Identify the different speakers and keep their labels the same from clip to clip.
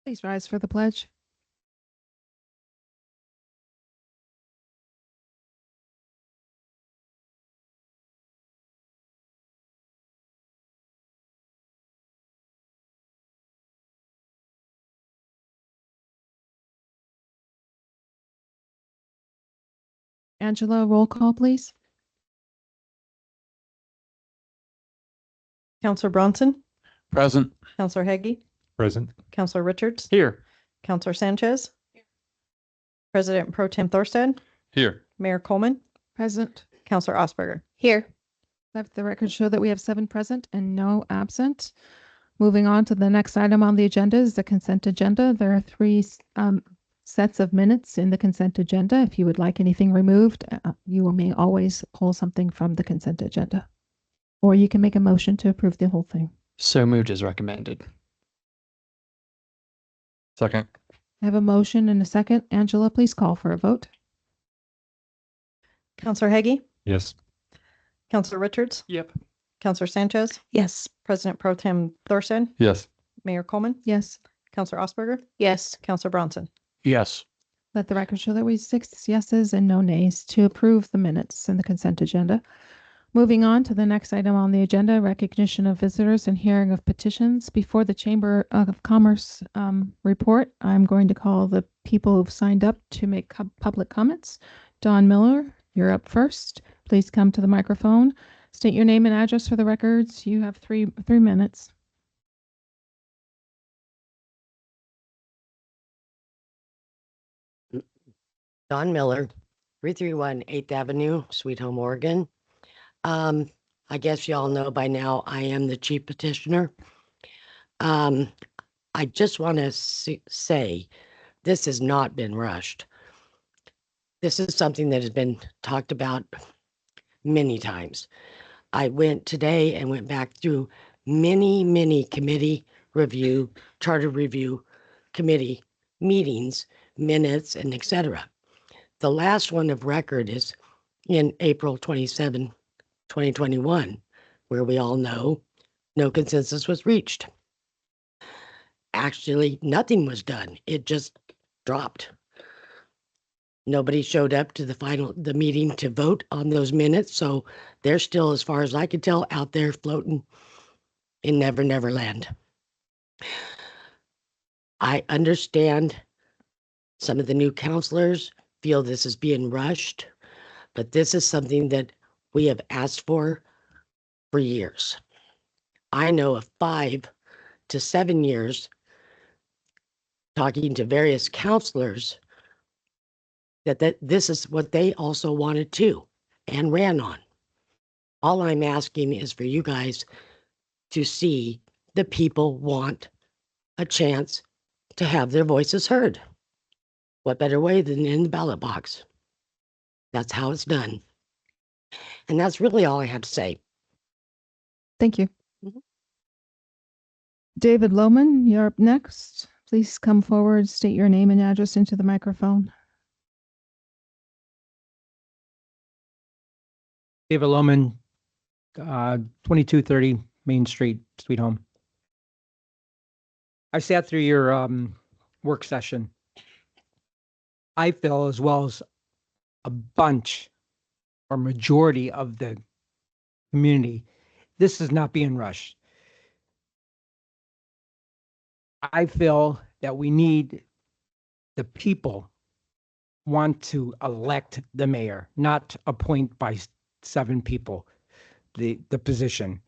Speaker 1: Please rise for the pledge. Angela, roll call, please.
Speaker 2: Counselor Bronson,
Speaker 3: Present.
Speaker 2: Counselor Heggie,
Speaker 3: Present.
Speaker 2: Counselor Richards,
Speaker 3: Here.
Speaker 2: Counselor Sanchez, President Pro Tem Thorstad,
Speaker 3: Here.
Speaker 2: Mayor Coleman,
Speaker 1: Present.
Speaker 2: Counselor Osberger.
Speaker 4: Here.
Speaker 1: Let the record show that we have 7 present and no absent. Moving on to the next item on the agenda is the consent agenda. There are 3 sets of minutes in the consent agenda. If you would like anything removed, you may always pull something from the consent agenda. Or you can make a motion to approve the whole thing.
Speaker 5: So moved as recommended.
Speaker 3: Second.
Speaker 1: I have a motion and a second. Angela, please call for a vote.
Speaker 2: Counselor Heggie,
Speaker 3: Yes.
Speaker 2: Counselor Richards,
Speaker 5: Yep.
Speaker 2: Counselor Sanchez,
Speaker 4: Yes.
Speaker 2: President Pro Tem Thorstad,
Speaker 3: Yes.
Speaker 2: Mayor Coleman,
Speaker 1: Yes.
Speaker 2: Counselor Osberger,
Speaker 4: Yes.
Speaker 2: Counselor Bronson.
Speaker 5: Yes.
Speaker 1: Let the record show that we have 6 yeses and no nays to approve the minutes in the consent agenda. Moving on to the next item on the agenda, recognition of visitors and hearing of petitions. Before the Chamber of Commerce report, I'm going to call the people who've signed up to make public comments. Don Miller, you're up first. Please come to the microphone. State your name and address for the records. You have three minutes.
Speaker 4: Don Miller, 331 8th Avenue, Sweet Home, Oregon. I guess y'all know by now I am the chief petitioner. I just want to say this has not been rushed. This is something that has been talked about many times. I went today and went back through many committee review, charter review committee meetings, minutes, and etc. The last one of record is in April 27, 2021, where we all know no consensus was reached. Actually, nothing was done. It just dropped. Nobody showed up to the meeting to vote on those minutes, so they're still, as far as I can tell, out there floating in Never Never Land. I understand some of the new counselors feel this is being rushed, but this is something that we have asked for years. I know of 5 to 7 years talking to various counselors that this is what they also wanted too and ran on. All I'm asking is for you guys to see the people want a chance to have their voices heard. What better way than in the ballot box? That's how it's done. And that's really all I have to say.
Speaker 1: Thank you.
Speaker 4: Mhm.
Speaker 1: David Lohman, you're up next. Please come forward, state your name and address into the microphone.
Speaker 6: David Lohman, 2230 Main Street, Sweet Home. I sat through your work session. I feel, as well as a bunch or majority of the community, this is not being rushed. I feel that we need the people want to elect the mayor, not appoint by 7 people the position.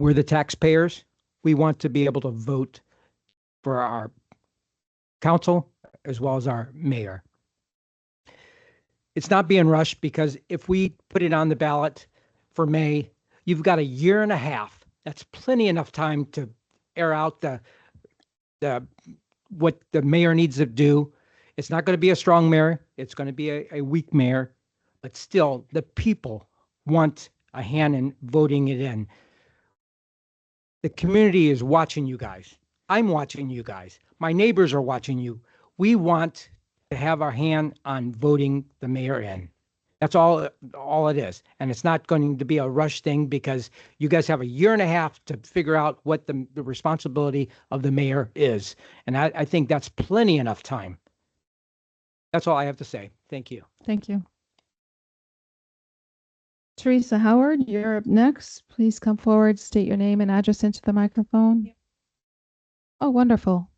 Speaker 6: We're the taxpayers. We want to be able to vote for our council as well as our mayor. It's not being rushed because if we put it on the ballot for May, you've got 1.5 years. That's plenty enough time to air out the what the mayor needs to do. It's not going to be a strong mayor. It's going to be a weak mayor, but still the people want a hand in voting it in. The community is watching you guys. I'm watching you guys. My neighbors are watching you. We want to have our hand on voting the mayor in. That's all it is. And it's not going to be a rush thing because you guys have a year and a half to figure out what the responsibility of the mayor is. And I think that's plenty enough time. That's all I have to say. Thank you.
Speaker 1: Thank you. Teresa Howard, you're up next. Please come forward, state your name and address into the microphone. Oh, wonderful.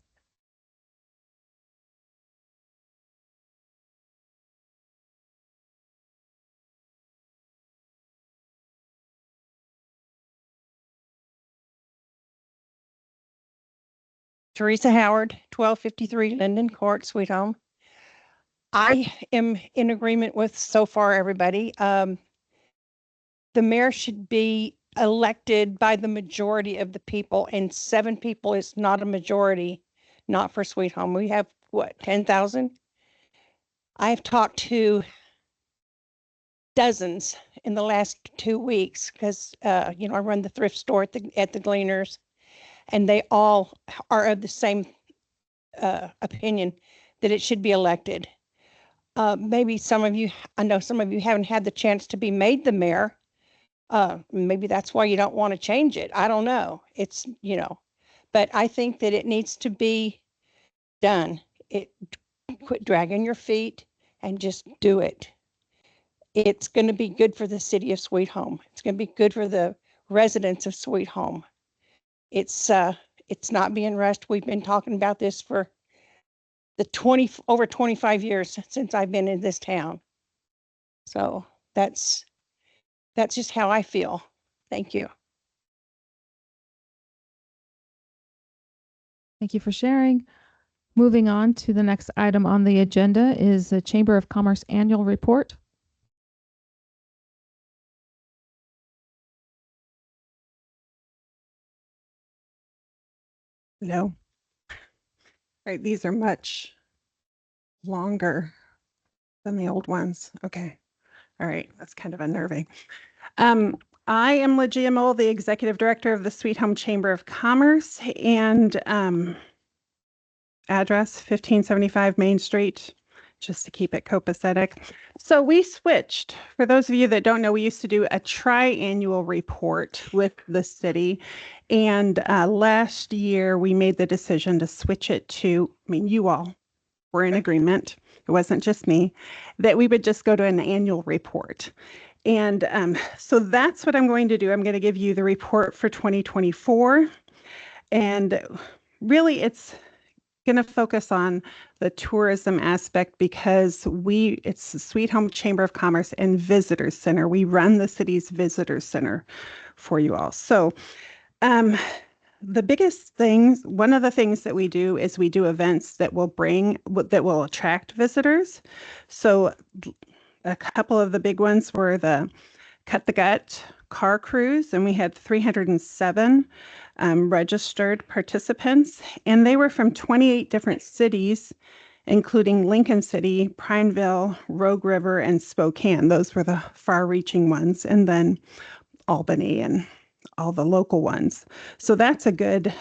Speaker 3: Teresa Howard, 1253 Linden Court, Sweet Home. I am in agreement with so far everybody. The mayor should be elected by the majority of the people, and 7 people is not a majority, not for Sweet Home. We have what, 10,000? I've talked to dozens in the last 2 weeks because I run the thrift store at the Gleaners, and they all are of the same opinion that it should be elected. Maybe some of you, I know some of you haven't had the chance to be made the mayor. Maybe that's why you don't want to change it. I don't know. It's, but I think that it needs to be done. Quit dragging your feet and just do it. It's going to be good for the city of Sweet Home. It's going to be good for the residents of Sweet Home. It's not being rushed. We've been talking about this for over 25 years since I've been in this town. So that's just how I feel. Thank you.
Speaker 1: Thank you for sharing. Moving on to the next item on the agenda is the Chamber of Commerce Annual Report.
Speaker 7: No. Right, these are much longer than the old ones. Okay. All right, that's kind of unnerving. I am Legia Mole, the Executive Director of the Sweet Home Chamber of Commerce, and address 1575 Main Street, just to keep it copacetic. So we switched. For those of you that don't know, we used to do a tri-annual report with the city. And last year, we made the decision to switch it to, you all were in agreement, it wasn't just me, that we would just go to an annual report. And so that's what I'm going to do. I'm going to give you the report for 2024. And really, it's going to focus on the tourism aspect because it's the Sweet Home Chamber of Commerce and Visitor Center. We run the city's Visitor Center for you all. So the biggest things, one of the things that we do is we do events that will attract visitors. So a couple of the big ones were the Cut the Gut car cruise, and we had 307 registered participants, and they were from 28 different cities, including Lincoln City, Prineville, Rogue River, and Spokane. Those were the far-reaching ones, and then Albany and all the local ones. So that's a good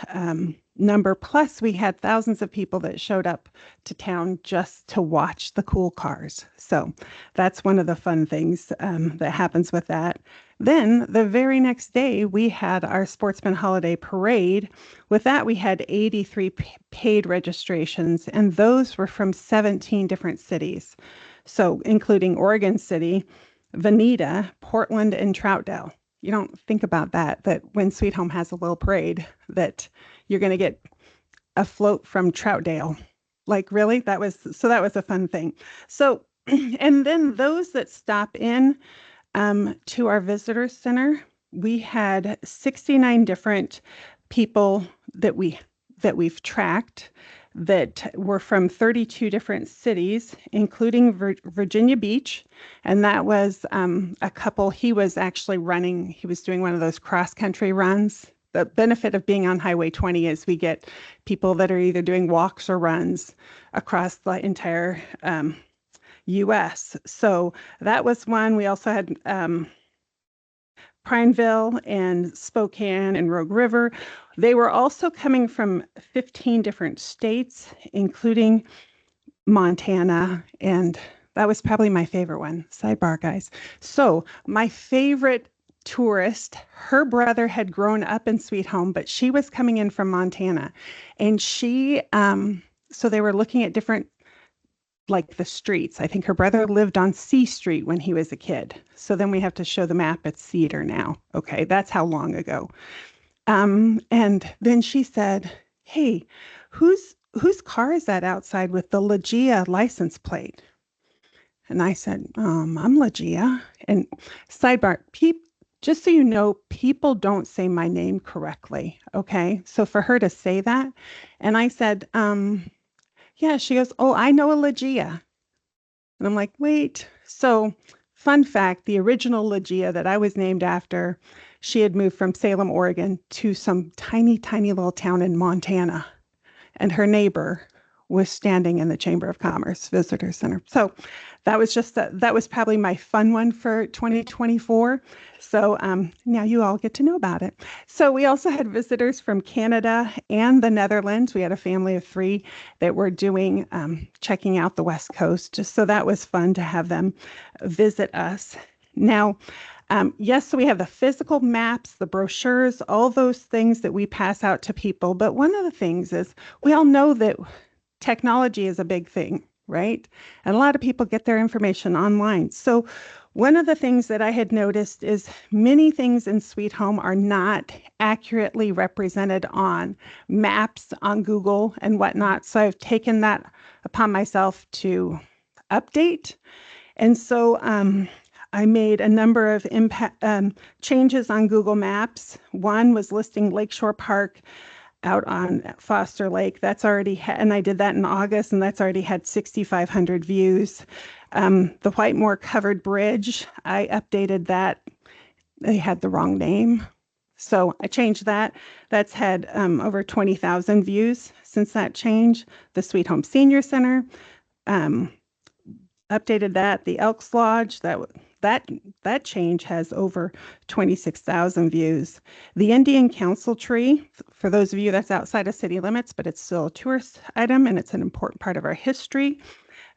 Speaker 7: number. Plus, we had thousands of people that showed up to town just to watch the cool cars. So that's one of the fun things that happens with that. Then the very next day, we had our Sportsman Holiday Parade. With that, we had 83 paid registrations, and those were from 17 different cities. So including Oregon City, Veneta, Portland, and Troutdale. You don't think about that when Sweet Home has a little parade, that you're going to get a float from Troutdale. Like, really? That was a fun thing. So, and then those that stop in to our visitor center, we had 69 different people that we've tracked that were from 32 different cities, including Virginia Beach. And that was a couple, he was doing one of those cross-country runs. The benefit of being on Highway 20 is we get people that are either doing walks or runs across the entire U.S. So that was one. We also had Prineville and Spokane and Rogue River. They were also coming from 15 different states, including Montana and That was probably my favorite one. Sidebar, guys. So my favorite tourist, her brother had grown up in Sweet Home, but she was coming in from Montana, and so they were looking at different, like the streets. I think her brother lived on C Street when he was a kid. So then we have to show the map at Cedar now. Okay, that's how long ago. And then she said, "Hey, whose car is that outside with the Legia license plate?" And I said, "I'm Legia." And sidebar, just so you know, people don't say my name correctly. Okay, so for her to say that, and I said, yeah, she goes, "Oh, I know a Legia." And I'm like, wait. So, fun fact, the original Legia that I was named after, she had moved from Salem, Oregon to some tiny, tiny little town in Montana. And her neighbor was standing in the Chamber of Commerce Visitor Center. So that was probably my fun one for 2024. So now you all get to know about it. So we also had visitors from Canada and the Netherlands. We had a family of 3 that were doing checking out the West Coast. So that was fun to have them visit us. Now, yes, so we have the physical maps, the brochures, all those things that we pass out to people. But one of the things is we all know that technology is a big thing, right? And a lot of people get their information online. So one of the things that I had noticed is many things in Sweet Home are not accurately represented on maps on Google and whatnot. So I've taken that upon myself to update. And so I made a number of changes on Google Maps. One was listing Lakeshore Park out on Foster Lake. That's already and I did that in August, and that's already had 6,500 views. The Whitemore Covered Bridge, I updated that. They had the wrong name. So I changed that. That's had over 20,000 views since that change. The Sweet Home Senior Center, updated that. The Elks Lodge, that change has over 26,000 views. The Indian Council Tree, for those of you that's outside of city limits, but it's still a tourist item and it's an important part of our history.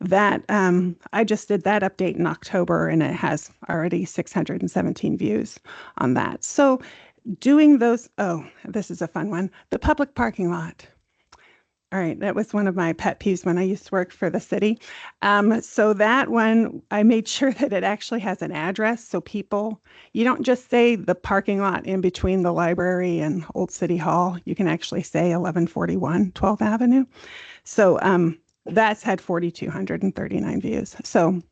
Speaker 7: That I just did that update in October, and it has already 617 views on that. So doing those, oh, this is a fun one. The public parking lot. All right, that was one of my pet peeves when I used to work for the city. So that one, I made sure that it actually has an address. So people, you don't just say the parking lot in between the library and Old City Hall. You can actually say 1141 12th Avenue. So that's had 4,239 views. So, all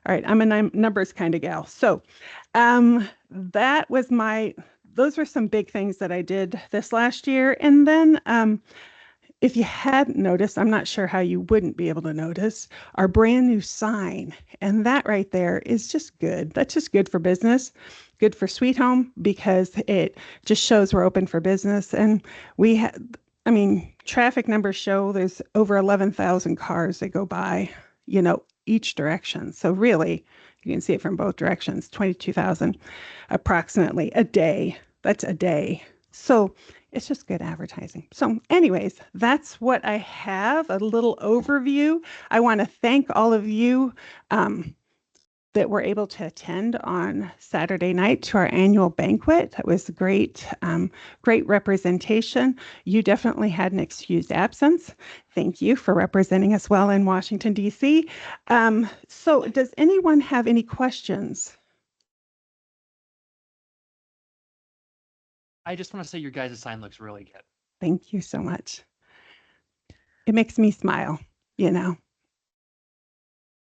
Speaker 7: right, I'm a numbers kind of gal. So that was those were some big things that I did this last year. And then if you hadn't noticed, I'm not sure how you wouldn't be able to notice our brand new sign. And that right there is just good. That's just good for business, good for Sweet Home, because it just shows we're open for business. And we had, traffic numbers show there's over 11,000 cars that go by, each direction. So really, you can see it from both directions, 22,000 approximately a day. That's a day. So it's just good advertising. So anyways, that's what I have, a little overview. I want to thank all of you that were able to attend on Saturday night to our annual banquet. That was great, great representation. You definitely had an excused absence. Thank you for representing us well in Washington, D.C. So does anyone have any questions?
Speaker 5: I just want to say your guys' sign looks really good.
Speaker 7: Thank you so much. It makes me smile,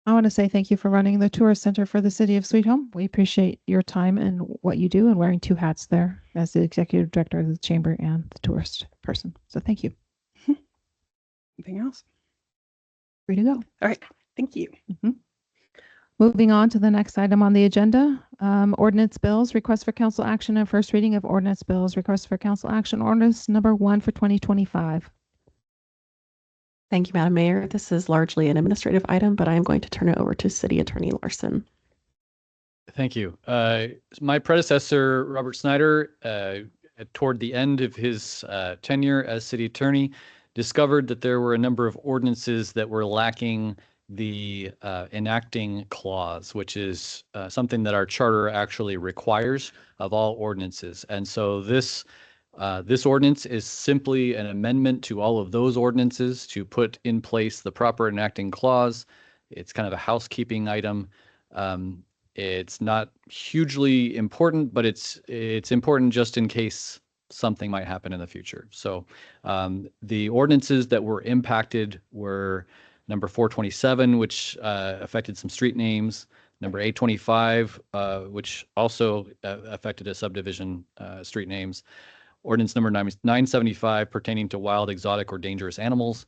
Speaker 1: I want to say thank you for running the tourist center for the city of Sweet Home. We appreciate your time and what you do, and wearing 2 hats there as the executive director of the chamber and the tourist person. So thank you.
Speaker 7: Anything else?
Speaker 1: Free to go.
Speaker 7: All right. Thank you.
Speaker 1: Moving on to the next item on the agenda, ordinance bills, request for council action and first reading of ordinance bills, request for council action ordinance number 1 for 2025.
Speaker 8: Thank you, Madam Mayor. This is largely an administrative item, but I am going to turn it over to City Attorney Larson.
Speaker 5: Thank you. My predecessor, Robert Snyder, toward the end of his tenure as city attorney, discovered that there were a number of ordinances that were lacking the enacting clause, which is something that our charter actually requires of all ordinances. And so this ordinance is simply an amendment to all of those ordinances to put in place the proper enacting clause. It's kind of a housekeeping item. It's not hugely important, but it's important just in case something might happen in the future. So the ordinances that were impacted were number 427, which affected some street names, number 825, which also affected a subdivision street names, ordinance number 975 pertaining to wild, exotic, or dangerous animals,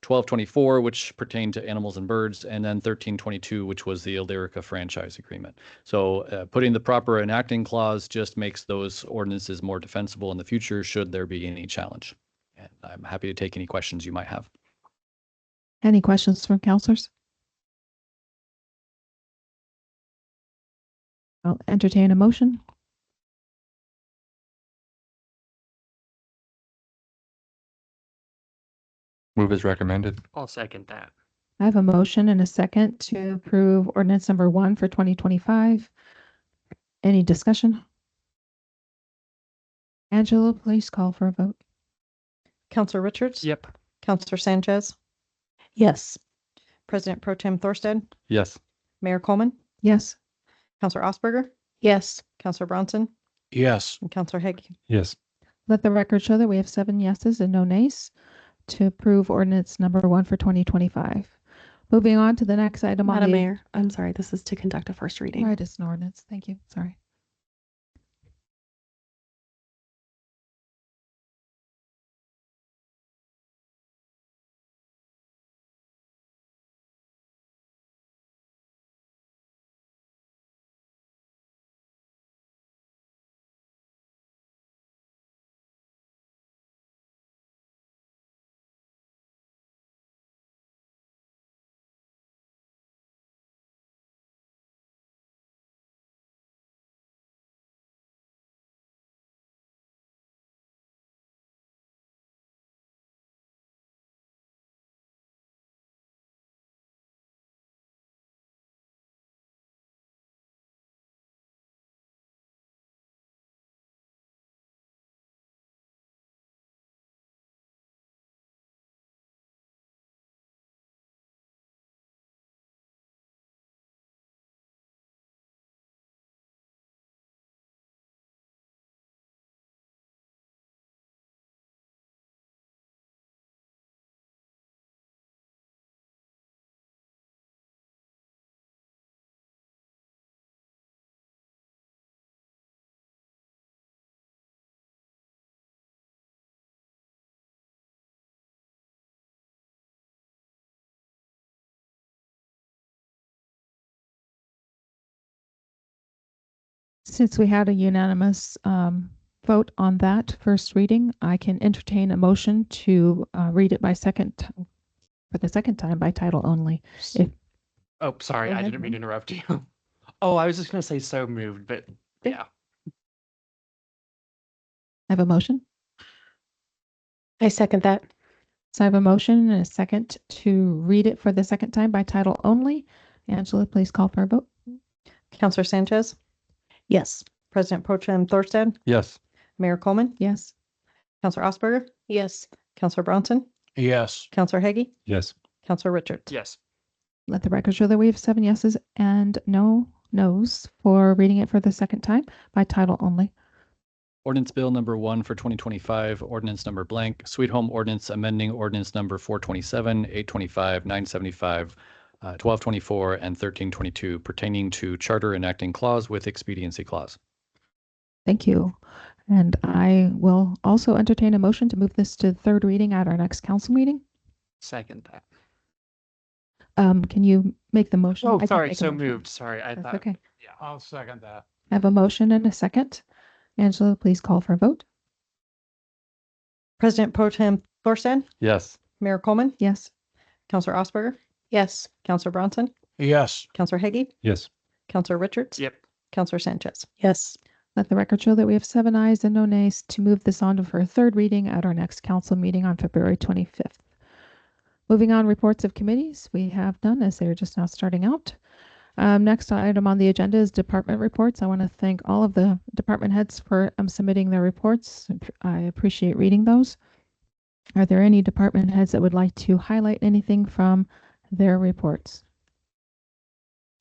Speaker 5: 1224, which pertained to animals and birds, and then 1322, which was the Illyrica franchise agreement. So putting the proper enacting clause just makes those ordinances more defensible in the future should there be any challenge. And I'm happy to take any questions you might have.
Speaker 1: Any questions from counselors? I'll entertain a motion.
Speaker 9: Move as recommended.
Speaker 10: I'll second that.
Speaker 1: I have a motion and a second to approve ordinance number 1 for 2025. Any discussion? Angela, please call for a vote.
Speaker 2: Counselor Richards?
Speaker 10: Yep.
Speaker 2: Counselor Sanchez?
Speaker 8: Yes.
Speaker 2: President Pro Tem Thorstead?
Speaker 9: Yes.
Speaker 2: Mayor Coleman?
Speaker 1: Yes.
Speaker 2: Counselor Osberger?
Speaker 3: Yes.
Speaker 2: Counselor Bronson?
Speaker 6: Yes.
Speaker 2: And Counselor Hague?
Speaker 9: Yes.
Speaker 1: Let the record show that we have 7 yeses and no nays to approve ordinance number 1 for 2025. Moving on to the next item on
Speaker 8: Madam
Speaker 1: the
Speaker 8: Mayor, I'm sorry, this is to conduct a first reading.
Speaker 1: Right, it's an ordinance. Thank you. Sorry. Since we had a unanimous vote on that first reading, I can entertain a motion to read it for the second time by title only.
Speaker 10: Oh, sorry,
Speaker 2: Go
Speaker 10: I
Speaker 2: ahead,
Speaker 10: didn't mean to
Speaker 2: Mike.
Speaker 10: interrupt you. Oh, I was just gonna say so moved, but yeah.
Speaker 1: I have a motion.
Speaker 3: I second that.
Speaker 1: So I have a motion and a second to read it for the second time by title only. Angela, please call for a vote.
Speaker 2: Counselor Sanchez?
Speaker 8: Yes.
Speaker 2: President Pro Tem Thorstead?
Speaker 9: Yes.
Speaker 2: Mayor Coleman?
Speaker 1: Yes.
Speaker 2: Counselor Osberger?
Speaker 3: Yes.
Speaker 2: Counselor Bronson?
Speaker 6: Yes.
Speaker 2: Counselor Hague?
Speaker 9: Yes.
Speaker 2: Counselor Richards?
Speaker 10: Yes.
Speaker 1: Let the record show that we have 7 yeses and no nos for reading it for the second time by title only.
Speaker 5: Ordinance Bill number 1 for 2025, ordinance number blank, Sweet Home Ordinance amending ordinance number 427, 825, 975, 1224, and 1322 pertaining to charter enacting clause with expediency clause.
Speaker 1: Thank you. And I will also entertain a motion to move this to third reading at our next council meeting.
Speaker 10: Second that.
Speaker 1: Can you make the motion? I
Speaker 10: Oh,
Speaker 1: can
Speaker 10: sorry,
Speaker 1: make a
Speaker 10: so
Speaker 1: motion.
Speaker 10: moved. Sorry, I
Speaker 1: That's
Speaker 10: thought.
Speaker 1: okay.
Speaker 10: Yeah.
Speaker 6: I'll second that.
Speaker 1: I have a motion and a second. Angela, please call for a vote.
Speaker 2: President Pro Tem Thorstead?
Speaker 9: Yes.
Speaker 2: Mayor Coleman?
Speaker 1: Yes.
Speaker 2: Counselor Osberger?
Speaker 3: Yes.
Speaker 2: Counselor Bronson?
Speaker 6: Yes.
Speaker 2: Counselor Hague?
Speaker 9: Yes.
Speaker 2: Counselor Richards?
Speaker 10: Yep.
Speaker 2: Counselor Sanchez?
Speaker 3: Yes.
Speaker 1: Let the record show that we have 7 ayes and no nays to move this on for a third reading at our next council meeting on February 25th. Moving on, reports of committees. We have none as they're just now starting out. Next item on the agenda is department reports. I want to thank all of the department heads for submitting their reports. I appreciate reading those. Are there any department heads that would like to highlight anything from their reports?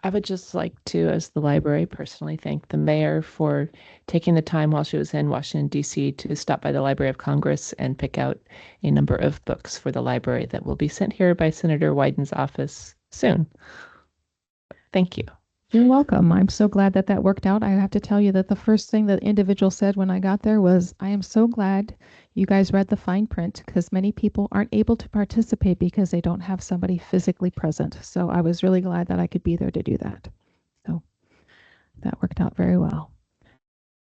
Speaker 11: I would just like to, as the library, personally thank the mayor for taking the time while she was in Washington, D.C. to stop by the Library of Congress and pick out a number of books for the library that will be sent here by Senator Wyden's office soon. Thank you.
Speaker 1: You're welcome. I'm so glad that that worked out. I have to tell you that the first thing that individual said when I got there was, I am so glad you guys read the fine print, because many people aren't able to participate because they don't have somebody physically present. So I was really glad that I could be there to do that. So that worked out very well.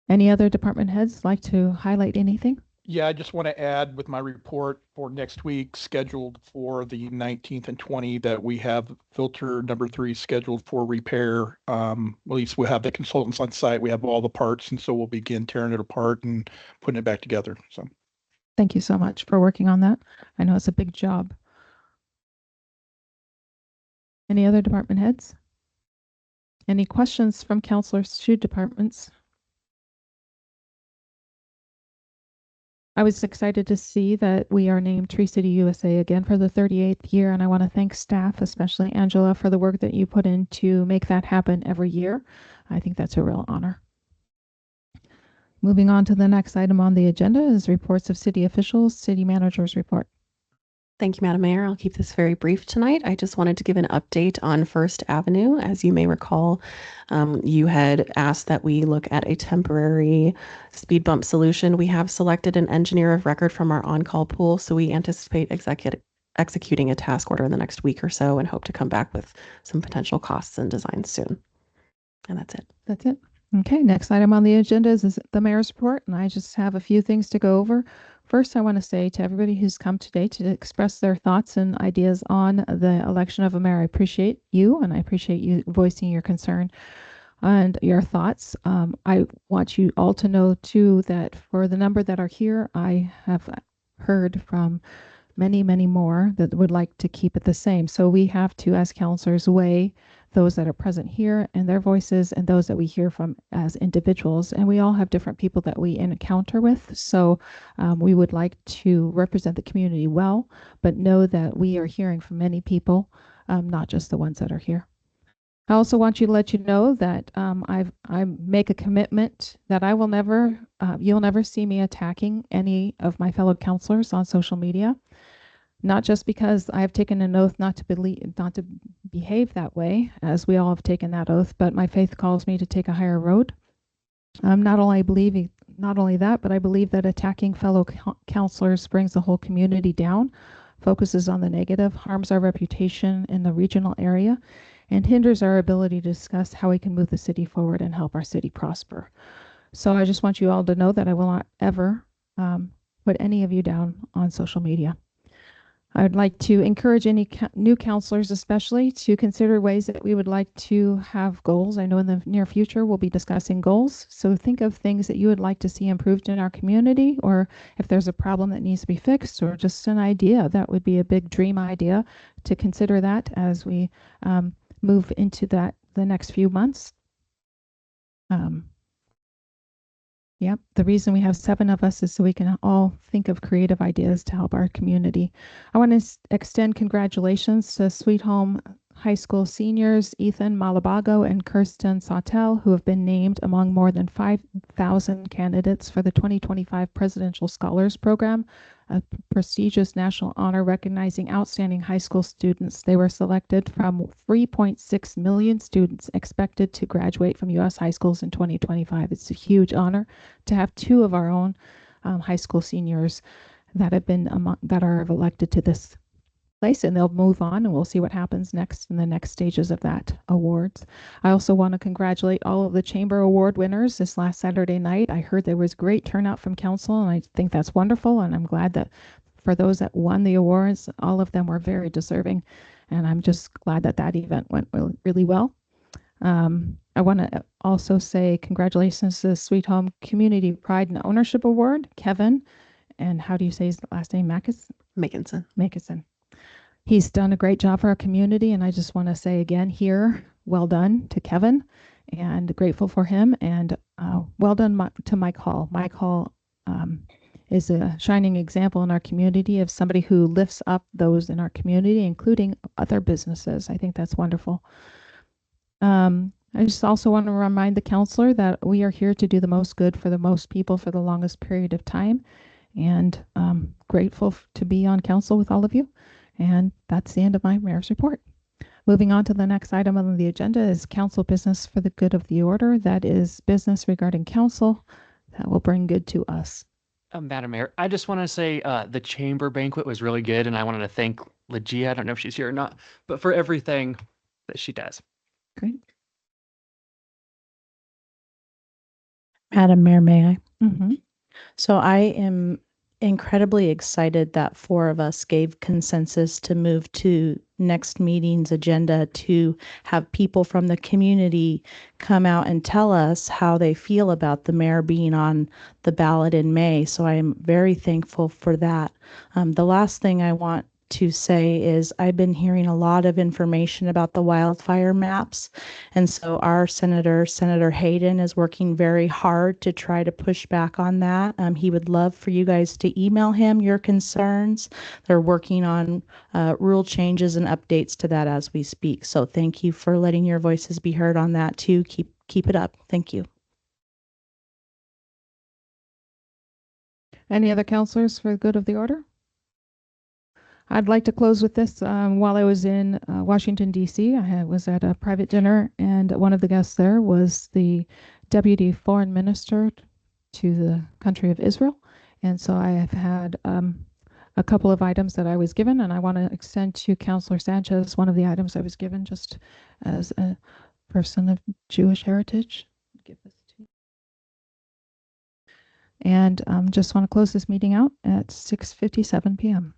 Speaker 1: Any other department heads like to highlight anything?
Speaker 12: Yeah, I just want to add with my report for next week, scheduled for the 19th and 20th, that we have filter number 3 scheduled for repair. At least we'll have the consultants on site. We have all the parts, and so we'll begin tearing it apart and putting it back together. So
Speaker 1: Thank you so much for working on that. I know it's a big job. Any other department heads? Any questions from counselors to departments? I was excited to see that we are named Tree City USA again for the 38th year, and I want to thank staff, especially Angela, for the work that you put in to make that happen every year. I think that's a real honor. Moving on to the next item on the agenda is reports of city officials, city managers report.
Speaker 8: Thank you, Madam Mayor. I'll keep this very brief tonight. I just wanted to give an update on First Avenue. As you may recall, you had asked that we look at a temporary speed bump solution. We have selected an engineer of record from our on-call pool, so we anticipate executing a task order in the next week or so and hope to come back with some potential costs and designs soon. And that's it.
Speaker 1: That's it. Okay, next item on the agenda is the mayor's report, and I just have a few things to go over. First, I want to say to everybody who's come today to express their thoughts and ideas on the election of a mayor, I appreciate you, and I appreciate you voicing your concern and your thoughts. I want you all to know, too, that for the number that are here, I have heard from many, many more that would like to keep it the same. So we have to, as counselors, weigh those that are present here and their voices and those that we hear from as individuals. And we all have different people that we encounter with. So we would like to represent the community well, but know that we are hearing from many people, not just the ones that are here. I also want you to let you know that I make a commitment that I will never, you'll never see me attacking any of my fellow counselors on social media. Not just because I've taken an oath not to behave that way, as we all have taken that oath, but my faith calls me to take a higher road. Not only that, but I believe that attacking fellow counselors brings the whole community down, focuses on the negative, harms our reputation in the regional area, and hinders our ability to discuss how we can move the city forward and help our city prosper. So I just want you all to know that I will not ever put any of you down on social media. I would like to encourage any new counselors especially to consider ways that we would like to have goals. I know in the near future we'll be discussing goals. So think of things that you would like to see improved in our community, or if there's a problem that needs to be fixed, or just an idea. That would be a big dream idea to consider that as we move into the next few months. Yep, the reason we have 7 of us is so we can all think of creative ideas to help our community. I want to extend congratulations to Sweet Home High School seniors Ethan Malabago and Kirsten Sautel, who have been named among more than 5,000 candidates for the 2025 Presidential Scholars Program, a prestigious national honor recognizing outstanding high school students. They were selected from 3.6 million students expected to graduate from U.S. high schools in 2025. It's a huge honor to have 2 of our own high school seniors that are elected to this place, and they'll move on, and we'll see what happens next in the next stages of that awards. I also want to congratulate all of the Chamber Award winners this last Saturday night. I heard there was great turnout from council, and I think that's wonderful, and I'm glad that for those that won the awards, all of them were very deserving, and I'm just glad that that event went really well. I want to also say congratulations to the Sweet Home Community Pride and Ownership Award, Kevin, and how do you say his last name? Mackinson. He's done a great job for our community, and I just want to say again here, well done to Kevin, and grateful for him, and well done to Mike Hall. Mike Hall is a shining example in our community of somebody who lifts up those in our community, including other businesses. I think that's wonderful. I just also want to remind the counselor that we are here to do the most good for the most people for the longest period of time, and grateful to be on council with all of you. And that's the end of my mayor's report. Moving on to the next item on the agenda is council business for the good of the order. That is business regarding council that will bring good to us.
Speaker 10: Madam Mayor, I just want to say the chamber banquet was really good, and I wanted to thank Legia. I don't know if she's here or not, but for everything that she does.
Speaker 1: Great.
Speaker 13: Madam Mayor, may I?
Speaker 1: Mm-hmm.
Speaker 13: So I am incredibly excited that 4 of us gave consensus to move to next meeting's agenda to have people from the community come out and tell us how they feel about the mayor being on the ballot in May. So I am very thankful for that. The last thing I want to say is I've been hearing a lot of information about the wildfire maps. And so our Senator Hayden, is working very hard to try to push back on that. He would love for you guys to email him your concerns. They're working on rule changes and updates to that as we speak. So thank you for letting your voices be heard on that too. Keep it up. Thank you.
Speaker 1: Any other counselors for the good of the order? I'd like to close with this. While I was in Washington, D.C., I was at a private dinner, and one of the guests there was the Deputy Foreign Minister to the country of Israel. And so I have had a couple of items that I was given, and I want to extend to Councilor Sanchez one of the items I was given just as a person of Jewish heritage. Give this to you. And just want to close this meeting out at 6:57 p.m.